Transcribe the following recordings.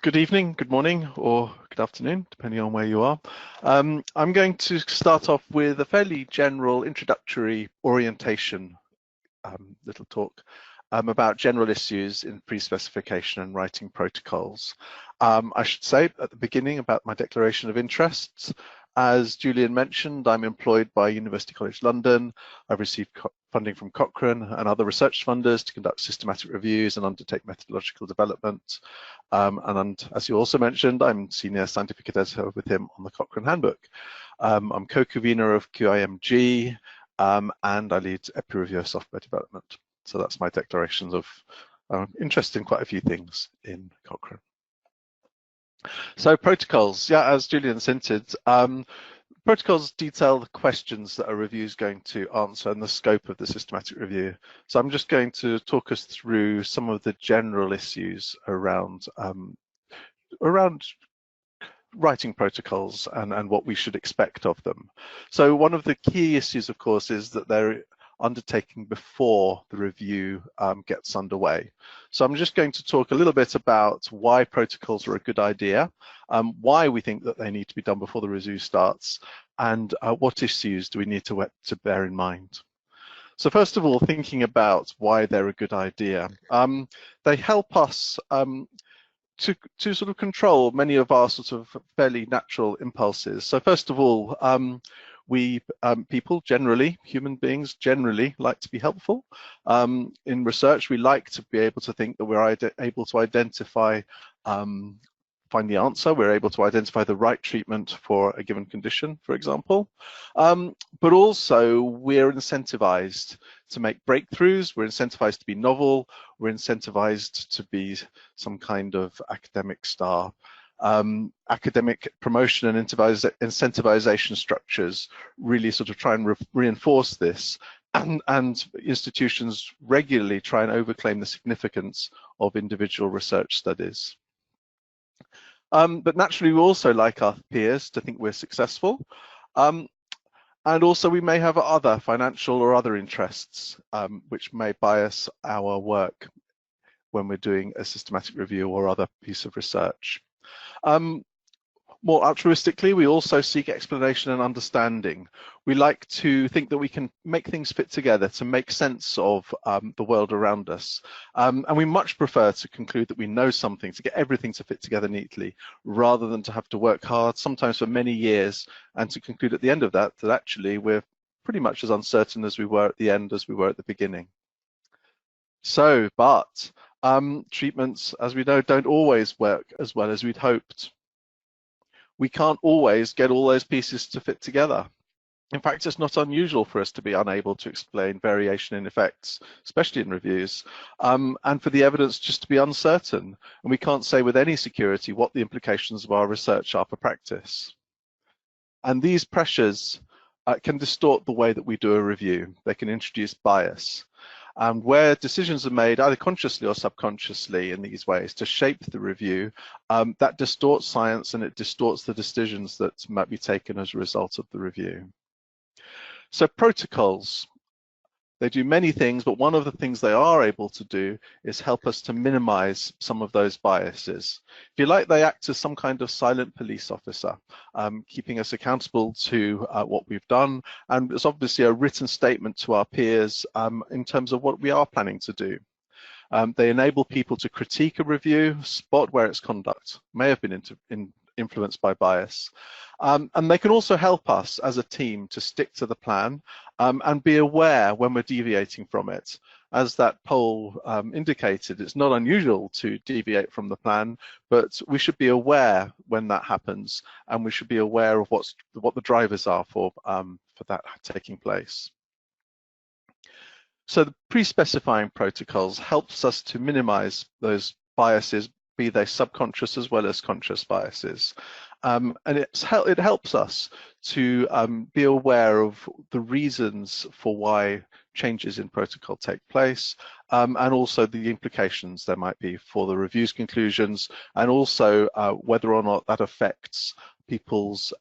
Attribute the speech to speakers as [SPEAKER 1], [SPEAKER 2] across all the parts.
[SPEAKER 1] Good evening, good morning, or good afternoon, depending on where you are. I'm going to start off with a fairly general introductory orientation little talk about general issues in pre-specification and writing protocols. I should say at the beginning about my declaration of interests. As Julian mentioned, I'm employed by University College London. I've received funding from Cochrane and other research funders to conduct systematic reviews and undertake methodological development. And as you also mentioned, I'm senior scientific editor with him on the Cochrane Handbook. I'm co-convener of QIMG, and I lead EPI review of software development. So that's my declarations of interest in quite a few things in Cochrane. So protocols, yeah, as Julian hinted, protocols detail the questions that a review is going to answer and the scope of the systematic review. So I'm just going to talk us through some of the general issues around writing protocols and what we should expect of them. So one of the key issues, of course, is that they're undertaken before the review gets underway. So I'm just going to talk a little bit about why protocols are a good idea, why we think that they need to be done before the review starts, and what issues do we need to bear in mind. So first of all, thinking about why they're a good idea, they help us to sort of control many of our sort of fairly natural impulses. So first of all, people generally, human beings generally, like to be helpful. In research, we like to be able to think that we're able to identify, find the answer, we're able to identify the right treatment for a given condition, for example. But also we're incentivized to make breakthroughs, we're incentivized to be novel, we're incentivized to be some kind of academic star. Academic promotion and incentivization structures really sort of try and reinforce this, and institutions regularly try and overclaim the significance of individual research studies. But naturally, we also like our peers to think we're successful. And also we may have other financial or other interests which may bias our work when we're doing a systematic review or other piece of research. More altruistically, we also seek explanation and understanding. We like to think that we can make things fit together to make sense of the world around us. And we much prefer to conclude that we know something, to get everything to fit together neatly, rather than to have to work hard, sometimes for many years, and to conclude at the end of that, that actually we're pretty much as uncertain as we were at the end as we were at the beginning. So, but treatments, as we know, don't always work as well as we'd hoped. We can't always get all those pieces to fit together. In fact, it's not unusual for us to be unable to explain variation in effects, especially in reviews, and for the evidence just to be uncertain. And we can't say with any security what the implications of our research are for practice. And these pressures can distort the way that we do a review. They can introduce bias. And where decisions are made either consciously or subconsciously in these ways to shape the review, that distorts science and it distorts the decisions that might be taken as a result of the review. So protocols, they do many things, but one of the things they are able to do is help us to minimize some of those biases. If you like, they act as some kind of silent police officer, keeping us accountable to what we've done, and it's obviously a written statement to our peers in terms of what we are planning to do. They enable people to critique a review, spot where its conduct may have been influenced by bias. And they can also help us as a team to stick to the plan and be aware when we're deviating from it. As that poll indicated, it's not unusual to deviate from the plan, but we should be aware when that happens, and we should be aware of what the drivers are for that taking place. So the pre-specifying protocols helps us to minimize those biases, be they subconscious as well as conscious biases. And it helps us to be aware of the reasons for why changes in protocol take place, and also the implications there might be for the review's conclusions, and also whether or not that affects people's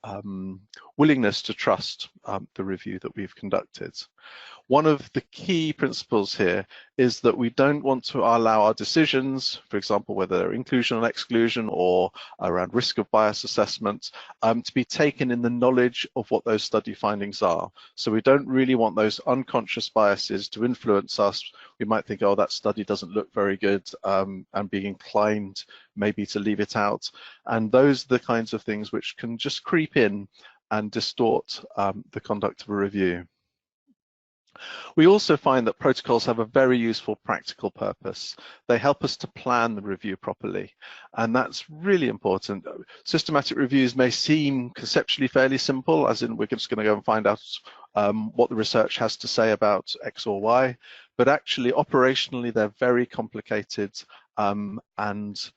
[SPEAKER 1] willingness to trust the review that we've conducted. One of the key principles here is that we don't want to allow our decisions, for example, whether they're inclusion or exclusion or around risk of bias assessment, to be taken in the knowledge of what those study findings are. So we don't really want those unconscious biases to influence us. We might think, oh, that study doesn't look very good, and be inclined maybe to leave it out. And those are the kinds of things which can just creep in and distort the conduct of a review. We also find that protocols have a very useful practical purpose. They help us to plan the review properly, and that's really important. Systematic reviews may seem conceptually fairly simple, as in we're just going to go and find out what the research has to say about X or Y, but actually operationally they're very complicated and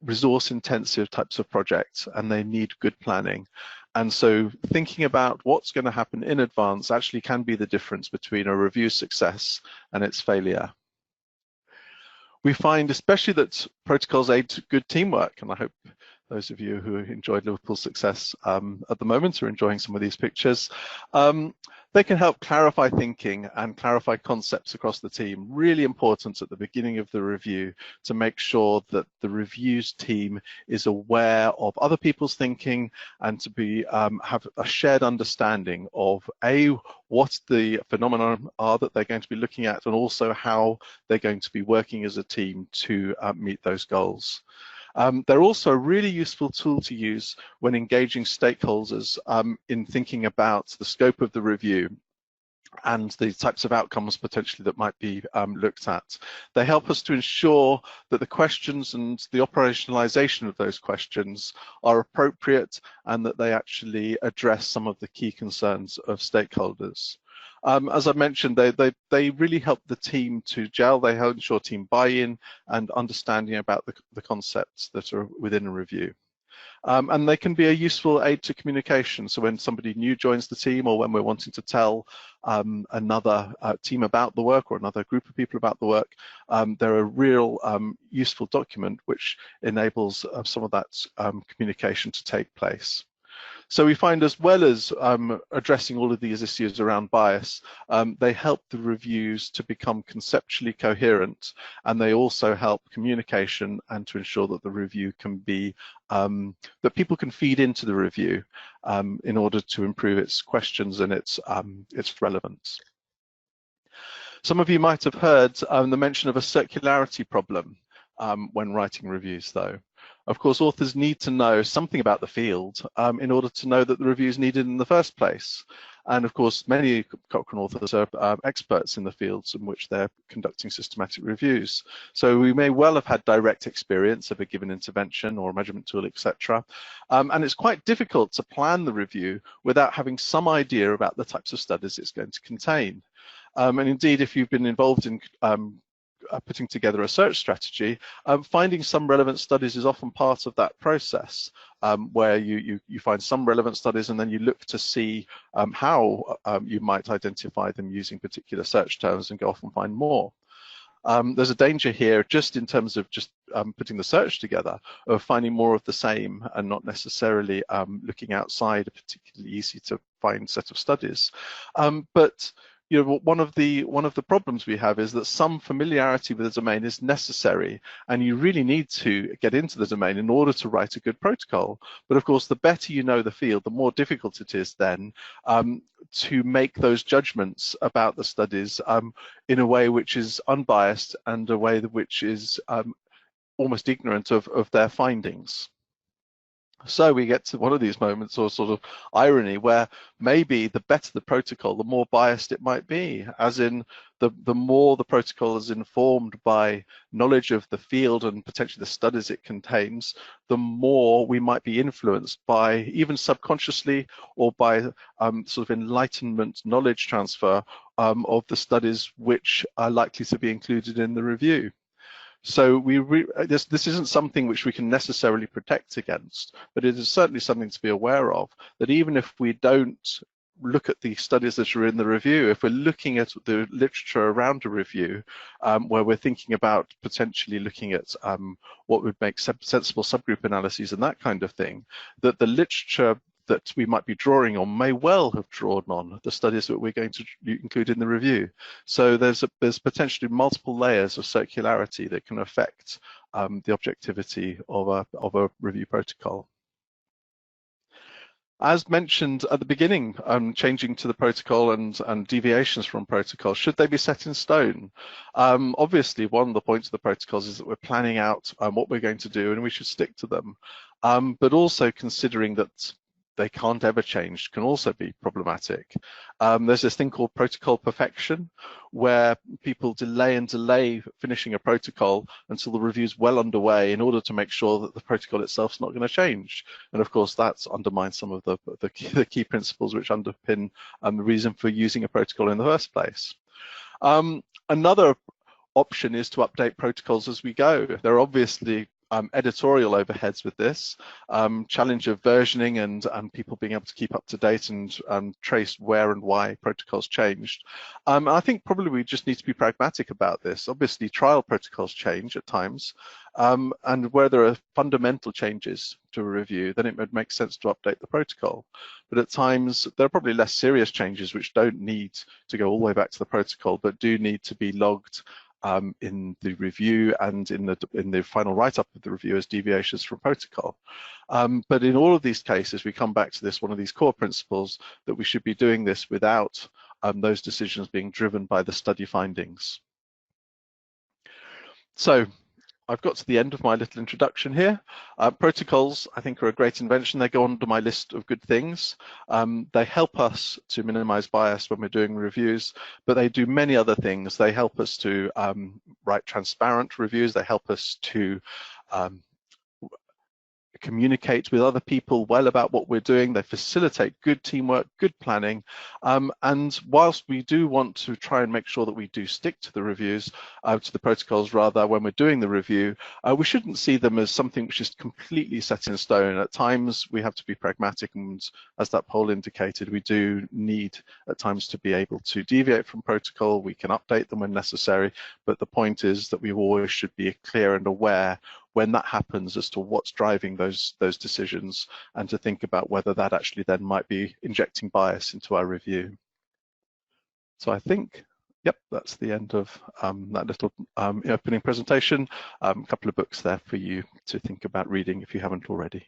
[SPEAKER 1] resource-intensive types of projects, and they need good planning. And so thinking about what's going to happen in advance actually can be the difference between a review success and its failure. We find especially that protocols aid to good teamwork, and I hope those of you who enjoyed Liverpool's success at the moment are enjoying some of these pictures. They can help clarify thinking and clarify concepts across the team. Really important at the beginning of the review to make sure that the reviews team is aware of other people's thinking and to be have a shared understanding of what the phenomena are that they're going to be looking at, and also how they're going to be working as a team to meet those goals. They're also a really useful tool to use when engaging stakeholders in thinking about the scope of the review and the types of outcomes potentially that might be looked at. They help us to ensure that the questions and the operationalization of those questions are appropriate and that they actually address some of the key concerns of stakeholders. As I mentioned, they really help the team to gel. They help ensure team buy-in and understanding about the concepts that are within a review. And they can be a useful aid to communication. So when somebody new joins the team, or when we're wanting to tell another team about the work or another group of people about the work, they're a real useful document which enables some of that communication to take place. So we find, as well as addressing all of these issues around bias, they help the reviews to become conceptually coherent, and they also help communication and to ensure that the review can be, that people can feed into the review in order to improve its questions and its relevance. Some of you might have heard the mention of a circularity problem when writing reviews, though. Of course, authors need to know something about the field in order to know that the review is needed in the first place. And of course, many Cochrane authors are experts in the fields in which they're conducting systematic reviews. So we may well have had direct experience of a given intervention or a measurement tool, etc. And it's quite difficult to plan the review without having some idea about the types of studies it's going to contain. And indeed, if you've been involved in putting together a search strategy, finding some relevant studies is often part of that process, where you find some relevant studies and then you look to see how you might identify them using particular search terms and go off and find more. There's a danger here, just in terms of just putting the search together, of finding more of the same and not necessarily looking outside a particularly easy to find set of studies. But you know, one of the problems we have is that some familiarity with the domain is necessary, and you really need to get into the domain in order to write a good protocol. But of course, the better you know the field, the more difficult it is then to make those judgments about the studies in a way which is unbiased and a way which is almost ignorant of their findings. So we get to one of these moments, or sort of irony, where maybe the better the protocol, the more biased it might be, as in the more the protocol is informed by knowledge of the field and potentially the studies it contains, the more we might be influenced by, even subconsciously, or by sort of enlightenment knowledge transfer of the studies which are likely to be included in the review. So this isn't something which we can necessarily protect against, but it is certainly something to be aware of, that even if we don't look at the studies that are in the review, if we're looking at the literature around a review, where we're thinking about potentially looking at what would make sensible subgroup analyses and that kind of thing, that the literature that we might be drawing on may well have drawn on the studies that we're going to include in the review. So there's potentially multiple layers of circularity that can affect the objectivity of a review protocol. As mentioned at the beginning, changing to the protocol and deviations from protocol, should they be set in stone? Obviously, one of the points of the protocols is that we're planning out what we're going to do and we should stick to them. But also considering that they can't ever change can also be problematic. There's this thing called protocol perfection, where people delay and delay finishing a protocol until the review's well underway in order to make sure that the protocol itself is not going to change. And of course, that's undermines some of the key principles which underpin the reason for using a protocol in the first place. Another option is to update protocols as we go. There are obviously editorial overheads with this, challenge of versioning and people being able to keep up to date and trace where and why protocols changed. I think probably we just need to be pragmatic about this. Obviously, trial protocols change at times, and where there are fundamental changes to a review, then it would make sense to update the protocol. But at times, there are probably less serious changes which don't need to go all the way back to the protocol, but do need to be logged in the review and in the final write-up of the review as deviations from protocol. But in all of these cases, we come back to this, one of these core principles, that we should be doing this without those decisions being driven by the study findings. So I've got to the end of my little introduction here. Protocols, I think, are a great invention. They go onto my list of good things. They help us to minimize bias when we're doing reviews, but they do many other things. They help us to write transparent reviews. They help us to communicate with other people well about what we're doing. They facilitate good teamwork, good planning, and whilst we do want to try and make sure that we do stick to the reviews, to the protocols rather, when we're doing the review, we shouldn't see them as something which is completely set in stone. At times we have to be pragmatic, and as that poll indicated, we do need at times to be able to deviate from protocol. We can update them when necessary, but the point is that we always should be clear and aware when that happens as to what's driving those decisions, and to think about whether that actually then might be injecting bias into our review. So I think, yep, that's the end of that little opening presentation. A couple of books there for you to think about reading if you haven't already.